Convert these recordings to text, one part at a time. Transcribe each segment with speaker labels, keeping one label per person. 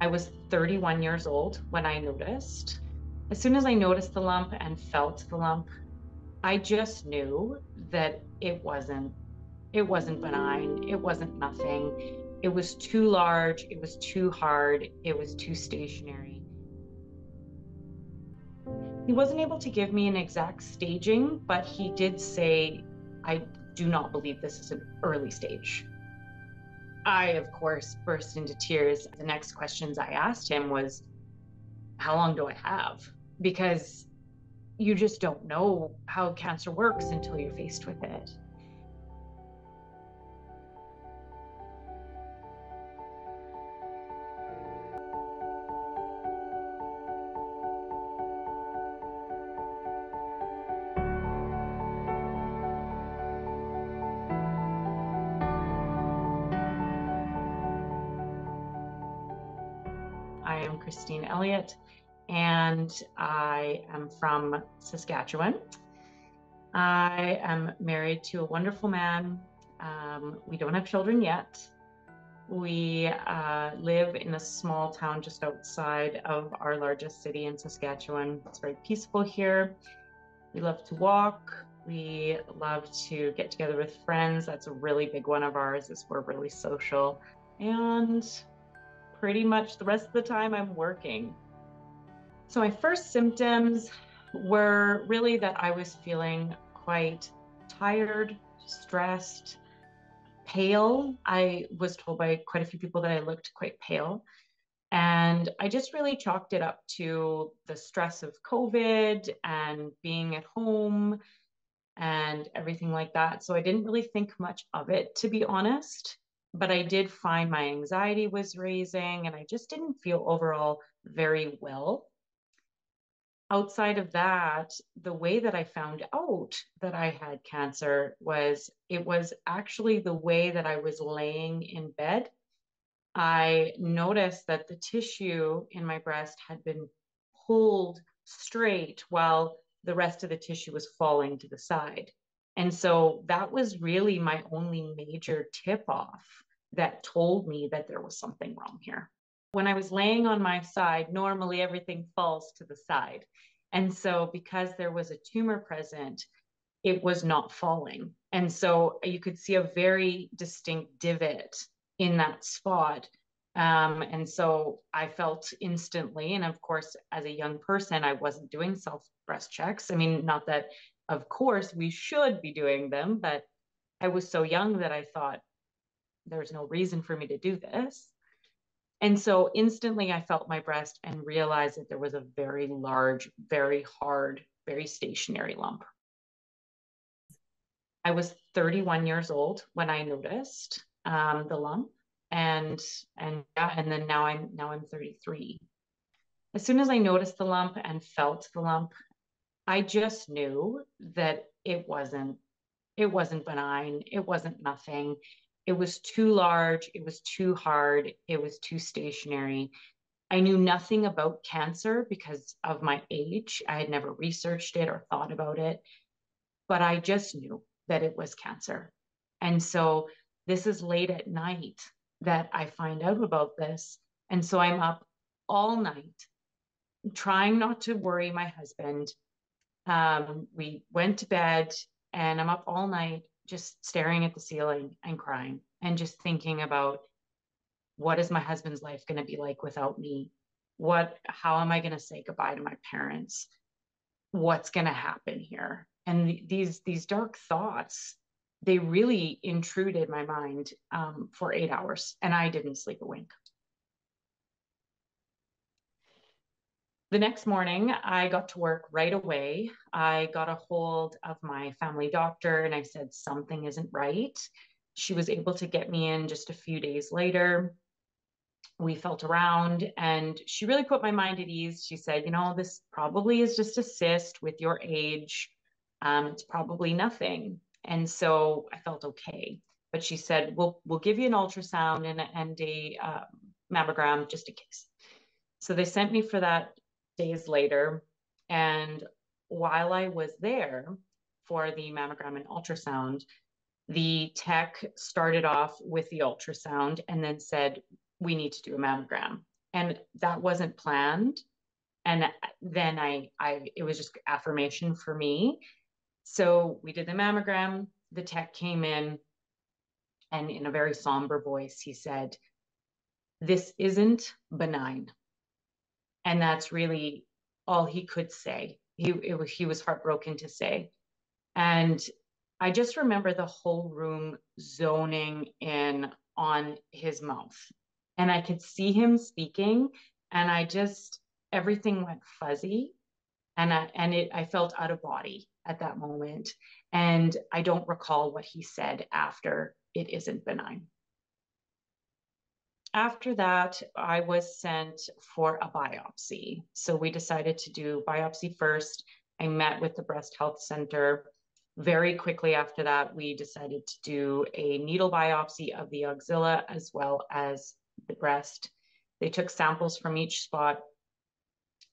Speaker 1: I was 31 years old when I noticed. As soon as I noticed the lump and felt the lump, I just knew that it wasn't benign. It wasn't nothing. It was too large. It was too hard. It was too stationary. He wasn't able to give me an exact staging, but he did say, I do not believe this is an early stage. I, of course, burst into tears. The next questions I asked him was, how long do I have? Because you just don't know how cancer works until you're faced with it. I am Christine Elliott, and I am from Saskatchewan. I am married to a wonderful man. We don't have children yet. We live in a small town just outside of our largest city in Saskatchewan. It's very peaceful here. We love to walk. We love to get together with friends. That's a really big one of ours, is we're really social. And pretty much the rest of the time I'm working. So my first symptoms were really that I was feeling quite tired, stressed, pale. I was told by quite a few people that I looked quite pale. And I just really chalked it up to the stress of COVID and being at home and everything like that. So I didn't really think much of it, to be honest. But I did find my anxiety was raising and I just didn't feel overall very well. Outside of that, the way that I found out that I had cancer was it was actually the way that I was laying in bed. I noticed that the tissue in my breast had been pulled straight while the rest of the tissue was falling to the side. And so that was really my only major tip off that told me that there was something wrong here. When I was laying on my side, normally everything falls to the side. And so because there was a tumor present, it was not falling. And so you could see a very distinct divot in that spot. And so I felt instantly, and of course, as a young person, I wasn't doing self breast checks. I mean, not that, of course, we should be doing them, but I was so young that I thought there's no reason for me to do this. And so instantly I felt my breast and realized that there was a very large, very hard, very stationary lump. I was 31 years old when I noticed the lump, and yeah, and then now I'm 33. As soon as I noticed the lump and felt the lump, I just knew that it wasn't benign. It wasn't nothing. It was too large. It was too hard. It was too stationary. I knew nothing about cancer because of my age. I had never researched it or thought about it, but I just knew that it was cancer. And so this is late at night that I find out about this. And so I'm up all night trying not to worry my husband. We went to bed and I'm up all night just staring at the ceiling and crying and just thinking about what is my husband's life going to be like without me? How am I going to say goodbye to my parents? What's going to happen here? And these dark thoughts, they really intruded my mind for 8 hours, and I didn't sleep a wink. The next morning, I got to work right away. I got a hold of my family doctor and I said, something isn't right. She was able to get me in just a few days later. We felt around and she really put my mind at ease. She said, this probably is just a cyst with your age. It's probably nothing. And so I felt okay. But she said, we'll give you an ultrasound and a mammogram just in case. So they sent me for that days later. And while I was there for the mammogram and ultrasound, the tech started off with the ultrasound and then said, we need to do a mammogram. And that wasn't planned. And then it was just affirmation for me. So we did the mammogram. The tech came in, and in a very somber voice, he said, "This isn't benign." And that's really all he could say. He was heartbroken to say. And I just remember the whole room zoning in on his mouth. And I could see him speaking, and everything went fuzzy. And I felt out of body at that moment. And I don't recall what he said after "it isn't benign." After that, I was sent for a biopsy. So we decided to do biopsy first. I met with the breast health center. Very quickly after that, we decided to do a needle biopsy of the axilla as well as the breast. They took samples from each spot,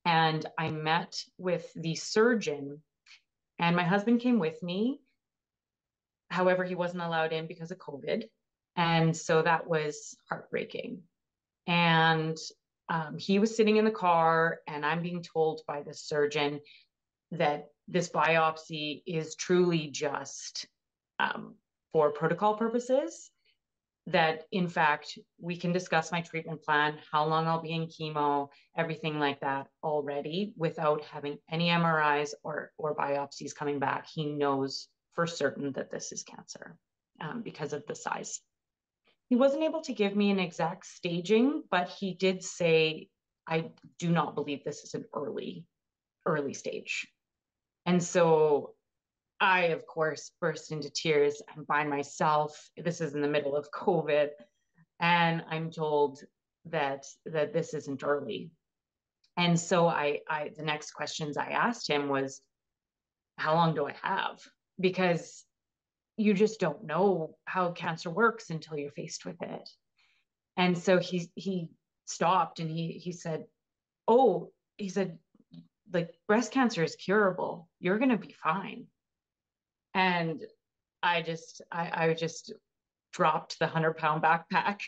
Speaker 1: and I met with the surgeon, and my husband came with me. However, he wasn't allowed in because of COVID. And so that was heartbreaking. And he was sitting in the car, and I'm being told by the surgeon that this biopsy is truly just for protocol purposes, that in fact we can discuss my treatment plan, how long I'll be in chemo, everything like that already without having any MRIs or biopsies coming back. He knows for certain that this is cancer because of the size. He wasn't able to give me an exact staging, but he did say, "I do not believe this is an early stage." And so I, of course, burst into tears. I'm by myself. This is in the middle of COVID. And I'm told that this isn't early. And so the next questions I asked him was, "How long do I have?" Because you just don't know how cancer works until you're faced with it. And so he stopped, and he said, "Oh," he said, "like, breast cancer is curable. You're going to be fine." And I just dropped the 100-pound backpack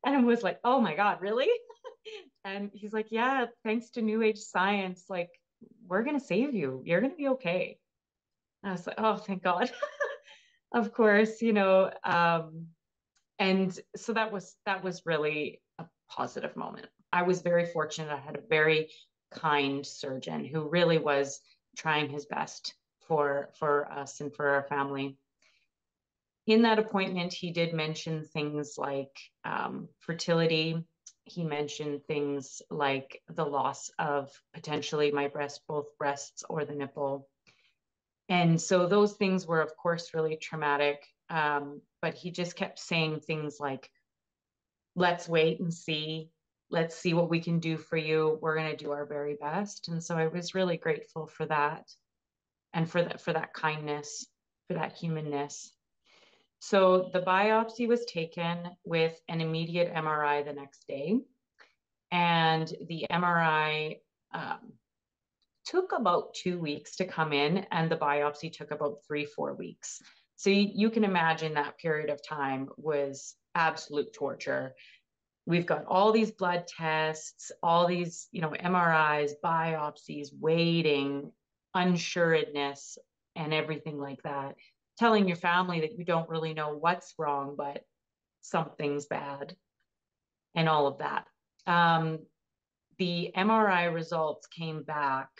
Speaker 1: and was like, "Oh my God, really?" And he's like, "Yeah, thanks to new age science, like, we're going to save you. You're going to be okay." And I was like, "Oh, thank God." Of course, and so that was really a positive moment. I was very fortunate. I had a very kind surgeon who really was trying his best for us and for our family. In that appointment, he did mention things like fertility. He mentioned things like the loss of potentially my breast, both breasts or the nipple. And so those things were, of course, really traumatic. But he just kept saying things like, "Let's wait and see. Let's see what we can do for you. We're going to do our very best." And so I was really grateful for that, and for that kindness, for that humanness. So the biopsy was taken with an immediate MRI the next day. And the MRI took about 2 weeks to come in, and the biopsy took about 3-4 weeks. So you can imagine that period of time was absolute torture. We've got all these blood tests, all these, MRIs, biopsies, waiting, unsuredness, and everything like that. Telling your family that you don't really know what's wrong, but something's bad, and all of that. The MRI results came back,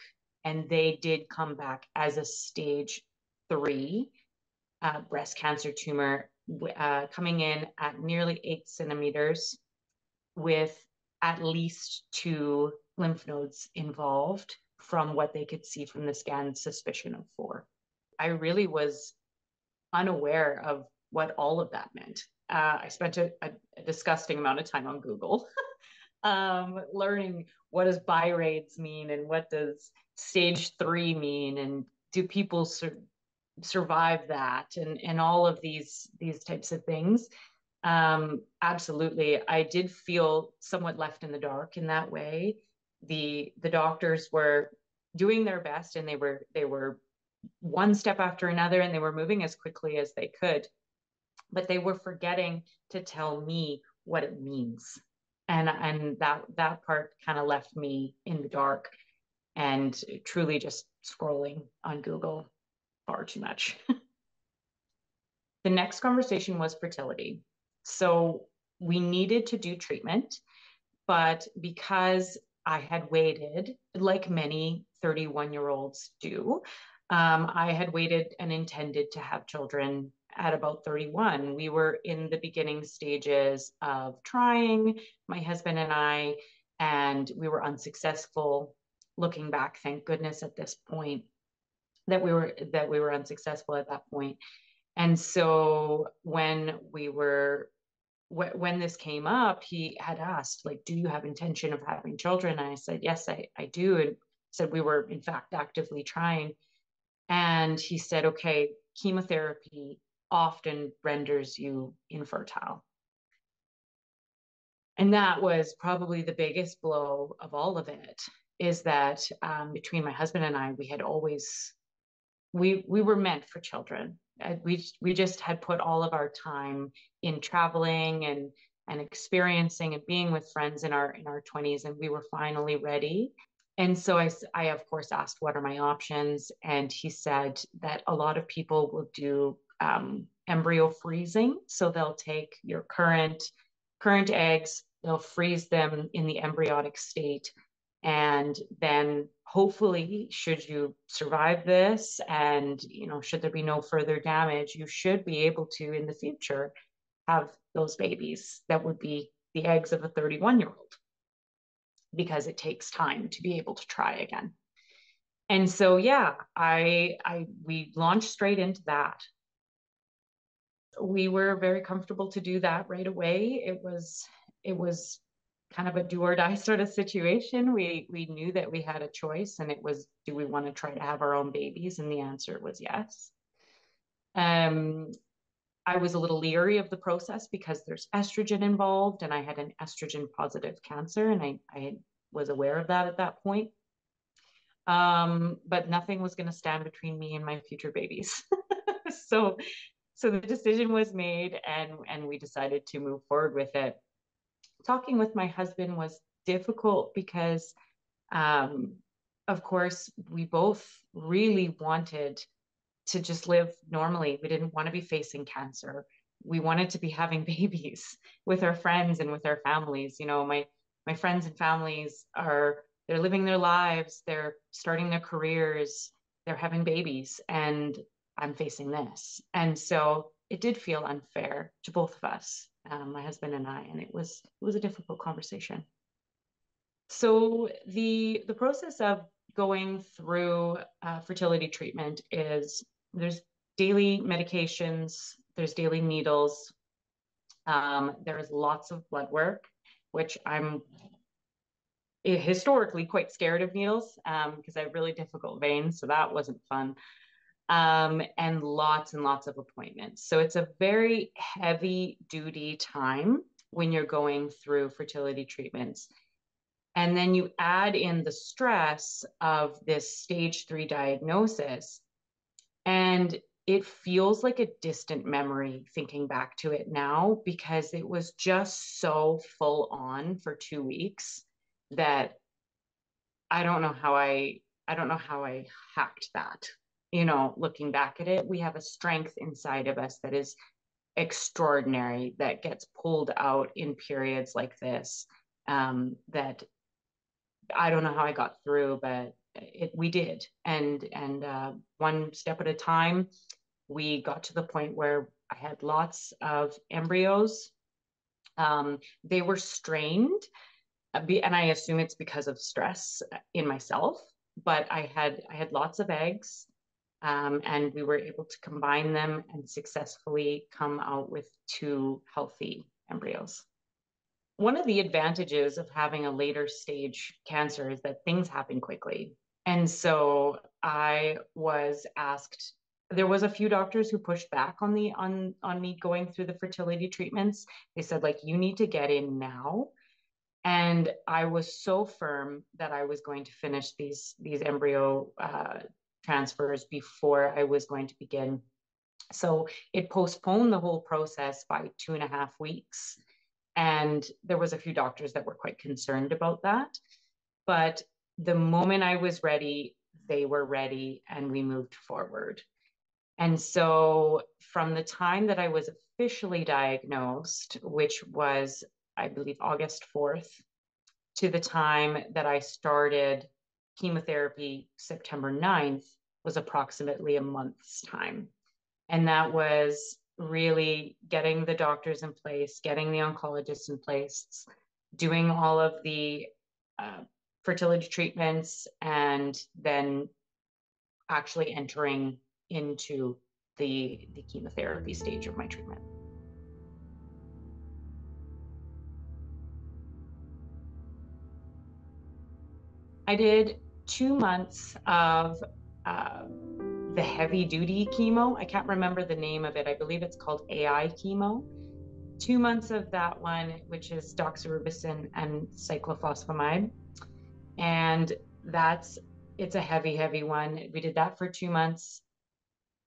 Speaker 1: and they did come back as a stage 3 breast cancer tumor, coming in at nearly 8 centimeters with at least 2 lymph nodes involved from what they could see from the scan, suspicion of 4. I really was unaware of what all of that meant. I spent a disgusting amount of time on Google learning what does BI-RADS mean, and what does stage 3 mean, and do people survive that, and all of these types of things. Absolutely, I did feel somewhat left in the dark in that way. The doctors were doing their best, and they were one step after another, and they were moving as quickly as they could, but they were forgetting to tell me what it means. And that part kind of left me in the dark and truly just scrolling on Google far too much. The next conversation was fertility. So we needed to do treatment, but because I had waited, like many 31-year-olds do, I had waited and intended to have children at about 31. We were in the beginning stages of trying, my husband and we were unsuccessful. Looking back, thank goodness at this point that we were unsuccessful at that point. And so when this came up, he had asked, like, do you have intention of having children? And I said, yes, I do. And said we were, in fact, actively trying. And he said, okay, chemotherapy often renders you infertile. And that was probably the biggest blow of all of it, is that between my husband and I, we were meant for children. We just had put all of our time in traveling and experiencing and being with friends in our 20s, and we were finally ready. And so I of course asked, what are my options? And he said that a lot of people will do embryo freezing. So they'll take your current eggs, they'll freeze them in the embryonic state, and then hopefully, should you survive this and, should there be no further damage, you should be able to, in the future, have those babies that would be the eggs of a 31-year-old, because it takes time to be able to try again. And so, yeah, we launched straight into that. We were very comfortable to do that right away. It was kind of a do or die sort of situation. We knew that we had a choice, and it was, do we want to try to have our own babies? And the answer was yes. Um, I was a little leery of the process because there's estrogen involved, and I had an estrogen positive cancer, and I was aware of that at that point. But nothing was going to stand between me and my future babies. so so the decision was made, and we decided to move forward with it. Talking with my husband was difficult because, um, of course, we both really wanted to just live normally. We didn't want to be facing cancer. We wanted to be having babies with our friends and with our families. My friends and families they're living their lives, they're starting their careers, they're having babies, and I'm facing this. And so it did feel unfair to both of us, my husband and I, and it was a difficult conversation. So the process of going through fertility treatment is, there's daily medications, there's daily needles, there's lots of blood work, which I'm historically quite scared of needles, because I have really difficult veins, so that wasn't fun. And lots of appointments. So it's a very heavy duty time when you're going through fertility treatments. And then you add in the stress of this stage 3 diagnosis, and it feels like a distant memory thinking back to it now, because it was just so full on for 2 weeks that I don't know how I hacked that. Looking back at it, we have a strength inside of us that is extraordinary, that gets pulled out in periods like this. That I don't know how I got through, but we did. And one step at a time, we got to the point where I had lots of embryos. They were strained, and I assume it's because of stress in myself. But I had lots of eggs, and we were able to combine them and successfully come out with 2 healthy embryos. One of the advantages of having a later stage cancer is that things happen quickly. And so I was asked, there was a few doctors who pushed back on me going through the fertility treatments. They said, like, you need to get in now. And I was so firm that I was going to finish these embryo transfers before I was going to begin. So it postponed the whole process by 2.5 weeks. And there was a few doctors that were quite concerned about that. But the moment I was ready, they were ready and we moved forward. And so from the time that I was officially diagnosed, which was, I believe, August 4th, to the time that I started chemotherapy, September 9th, was approximately a month's time. And that was really getting the doctors in place, getting the oncologists in place, doing all of the uh, fertility treatments, and then actually entering into the chemotherapy stage of my treatment. I did 2 months of uh, the heavy duty chemo. I can't remember the name of it. I believe it's called AI chemo. 2 months of that one, which is doxorubicin and cyclophosphamide. And that's, it's a heavy, heavy one. We did that for 2 months,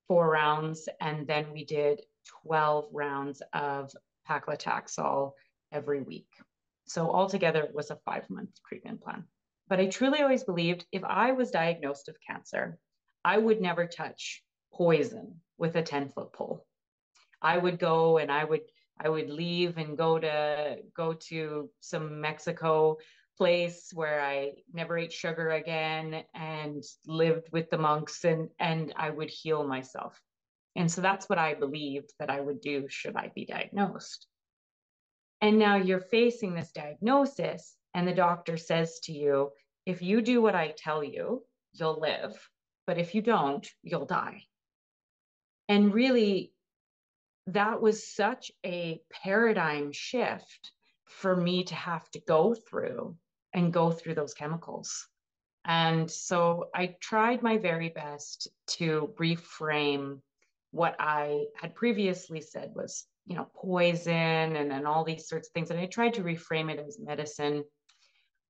Speaker 1: 4 rounds, and then we did 12 rounds of paclitaxel every week. So altogether, it was a 5-month treatment plan. But I truly always believed if I was diagnosed of cancer, I would never touch poison with a 10-foot pole. I would go and I would leave and go to some Mexico place where I never ate sugar again and lived with the monks, and I would heal myself. And so that's what I believed that I would do should I be diagnosed. And now you're facing this diagnosis, and the doctor says to you, if you do what I tell you, you'll live. But if you don't, you'll die. And really, that was such a paradigm shift for me to have to go through those chemicals. And so I tried my very best to reframe what I had previously said was, poison and all these sorts of things. And I tried to reframe it as medicine.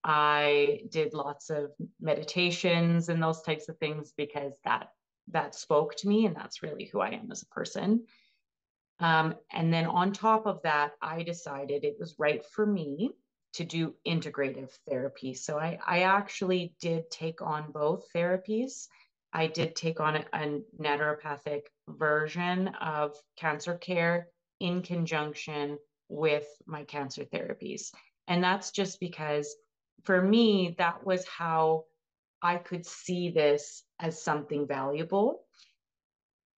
Speaker 1: I did lots of meditations and those types of things because that spoke to me, and that's really who I am as a person. And then on top of that, I decided it was right for me to do integrative therapy. So I actually did take on both therapies. I did take on a naturopathic version of cancer care in conjunction with my cancer therapies. And that's just because for me, that was how I could see this as something valuable.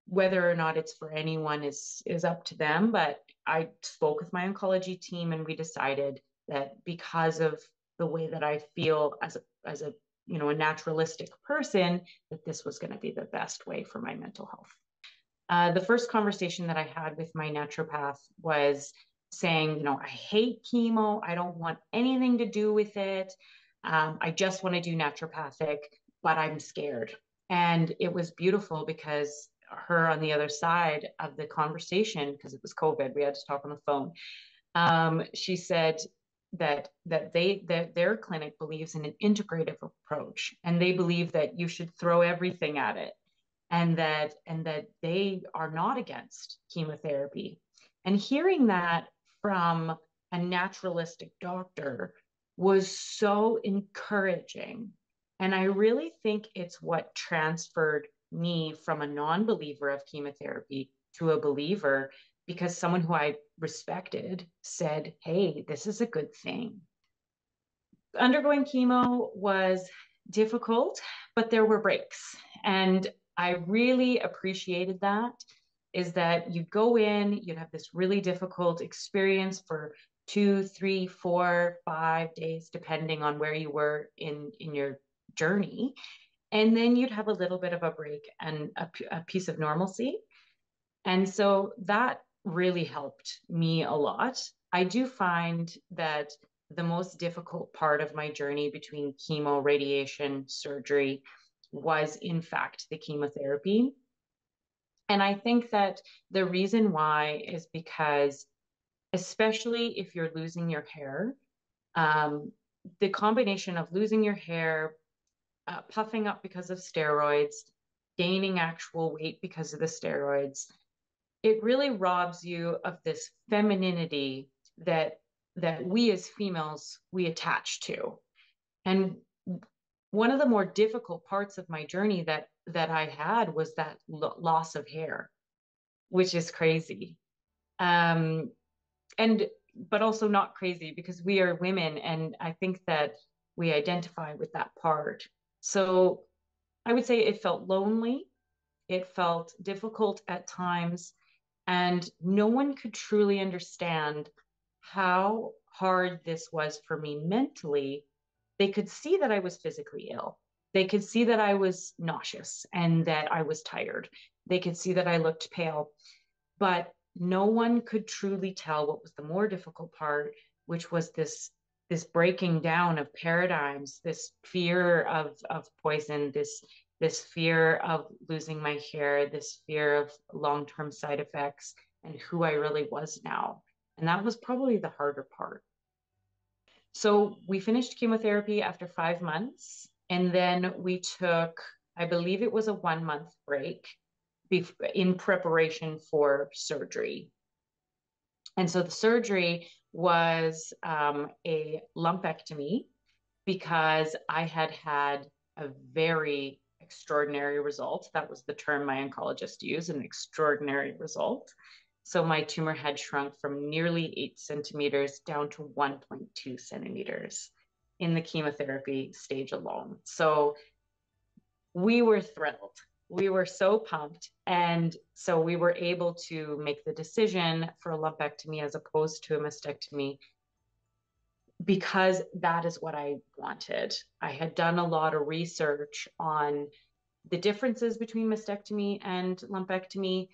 Speaker 1: Whether or not it's for anyone is up to them, but I spoke with my oncology team and we decided that because of the way that I feel as a a naturalistic person, that this was going to be the best way for my mental health. The first conversation that I had with my naturopath was saying, I hate chemo. I don't want anything to do with it. I just want to do naturopathic, but I'm scared. And it was beautiful because her on the other side of the conversation, because it was COVID, we had to talk on the phone. She said that their clinic believes in an integrative approach, and they believe that you should throw everything at it, and that they are not against chemotherapy. And hearing that from a naturalistic doctor was so encouraging. And I really think it's what transferred me from a non-believer of chemotherapy to a believer, because someone who I respected said, hey, this is a good thing. Undergoing chemo was difficult, but there were breaks. And I really appreciated that, is that you go in, you'd have this really difficult experience for 2, 3, 4, 5 days, depending on where you were in your journey. And then you'd have a little bit of a break and a piece of normalcy. And so that really helped me a lot. I do find that the most difficult part of my journey between chemo, radiation, surgery was, in fact, the chemotherapy. And I think that the reason why is because, especially if you're losing your hair, um, the combination of losing your hair, puffing up because of steroids, gaining actual weight because of the steroids, it really robs you of this femininity that that we as females, we attach to. And one of the more difficult parts of my journey that I had was that loss of hair, which is crazy. Um, and but also not crazy because we are women, and I think that we identify with that part. So I would say it felt lonely, it felt difficult at times, and no one could truly understand how hard this was for me mentally. They could see that I was physically ill. They could see that I was nauseous and that I was tired. They could see that I looked pale, but no one could truly tell what was the more difficult part, which was this breaking down of paradigms, this fear of poison, this fear of losing my hair, this fear of long-term side effects, and who I really was now. And that was probably the harder part. So we finished chemotherapy after 5 months, and then we took, I believe it was a 1 month break in preparation for surgery. And so the surgery was a lumpectomy because I had had a very extraordinary result. That was the term my oncologist used, an extraordinary result. So my tumor had shrunk from nearly 8 centimeters down to 1.2 centimeters in the chemotherapy stage alone. So we were thrilled. We were so pumped. And so we were able to make the decision for a lumpectomy as opposed to a mastectomy because that is what I wanted. I had done a lot of research on the differences between mastectomy and lumpectomy,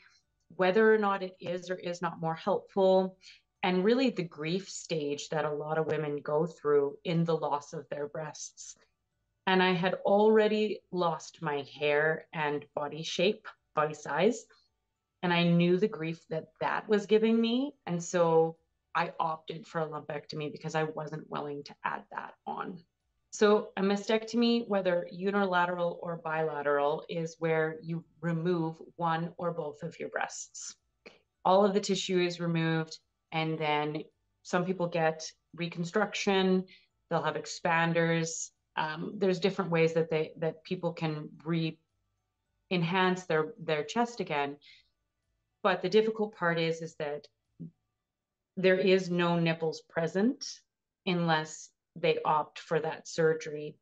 Speaker 1: whether or not it is or is not more helpful, and really the grief stage that a lot of women go through in the loss of their breasts. And I had already lost my hair and body shape, body size. And I knew the grief that that was giving me. And so I opted for a lumpectomy because I wasn't willing to add that on. So a mastectomy, whether unilateral or bilateral, is where you remove one or both of your breasts. All of the tissue is removed, and then some people get reconstruction. They'll have expanders. There's different ways that people can enhance their chest again. But the difficult part is that there is no nipples present unless they opt for that surgery.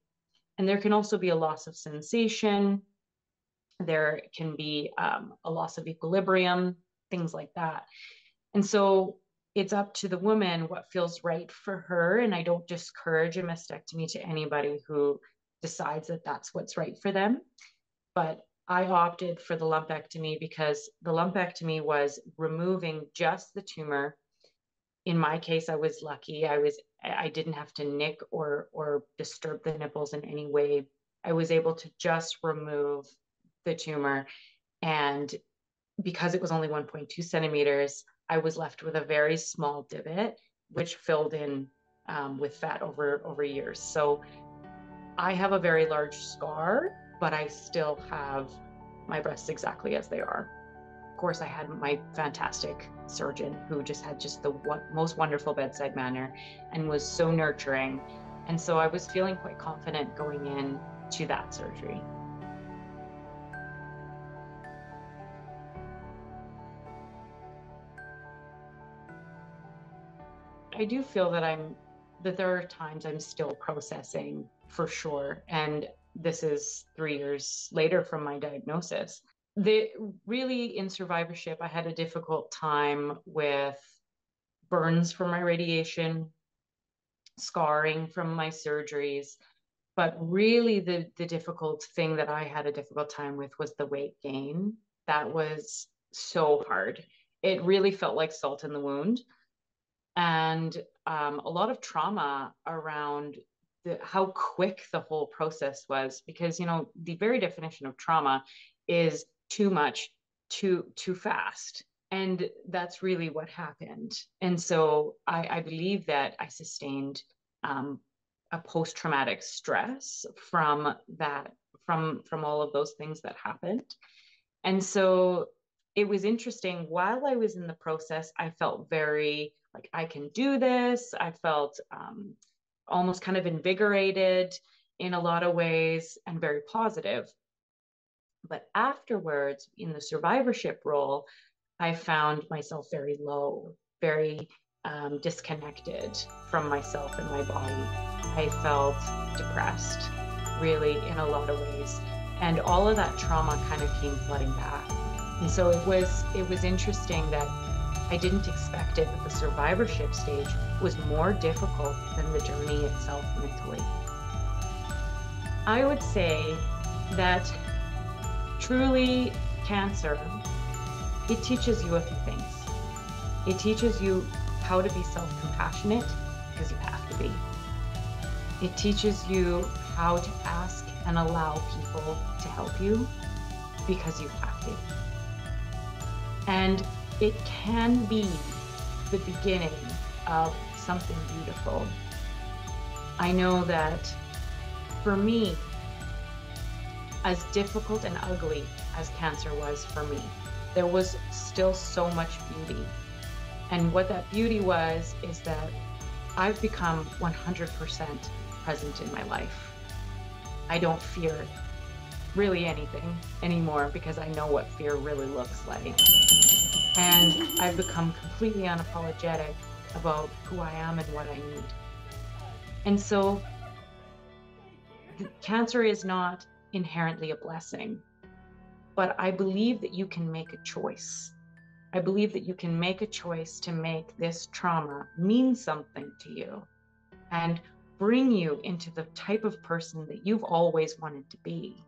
Speaker 1: And there can also be a loss of sensation. There can be a loss of equilibrium, things like that. And so it's up to the woman what feels right for her. And I don't discourage a mastectomy to anybody who decides that that's what's right for them. But I opted for the lumpectomy because the lumpectomy was removing just the tumor. In my case, I was lucky. I didn't have to nick or disturb the nipples in any way. I was able to just remove the tumor. And because it was only 1.2 centimeters, I was left with a very small divot, which filled in with fat over years. So I have a very large scar, but I still have my breasts exactly as they are. Of course, I had my fantastic surgeon who just had just the most wonderful bedside manner and was so nurturing. And so I was feeling quite confident going in to that surgery. I do feel that there are times I'm still processing for sure. And this is 3 years later from my diagnosis. The really in survivorship, I had a difficult time with burns from my radiation, scarring from my surgeries. But really the difficult thing that I had a difficult time with was the weight gain. That was so hard. It really felt like salt in the wound, and a lot of trauma around how quick the whole process was, because the very definition of trauma is too much, too fast, and that's really what happened. And so I believe that I sustained a post-traumatic stress from that, from all of those things that happened. And so it was interesting. While I was in the process, I felt very like I can do this. I felt almost kind of invigorated in a lot of ways and very positive. But afterwards, in the survivorship role, I found myself very low, very disconnected from myself and my body. I felt depressed, really, in a lot of ways. And all of that trauma kind of came flooding back. And so it was interesting that I didn't expect it, but the survivorship stage was more difficult than the journey itself mentally. I would say that truly cancer, it teaches you a few things. It teaches you how to be self-compassionate because you have to be. It teaches you how to ask and allow people to help you because you have to. And it can be the beginning of something beautiful. I know that for me, as difficult and ugly as cancer was for me, there was still so much beauty. And what that beauty was is that I've become 100% present in my life. I don't fear really anything anymore because I know what fear really looks like. And I've become completely unapologetic about who I am and what I need. And so cancer is not inherently a blessing, but I believe that you can make a choice. I believe that you can make a choice to make this trauma mean something to you and bring you into the type of person that you've always wanted to be.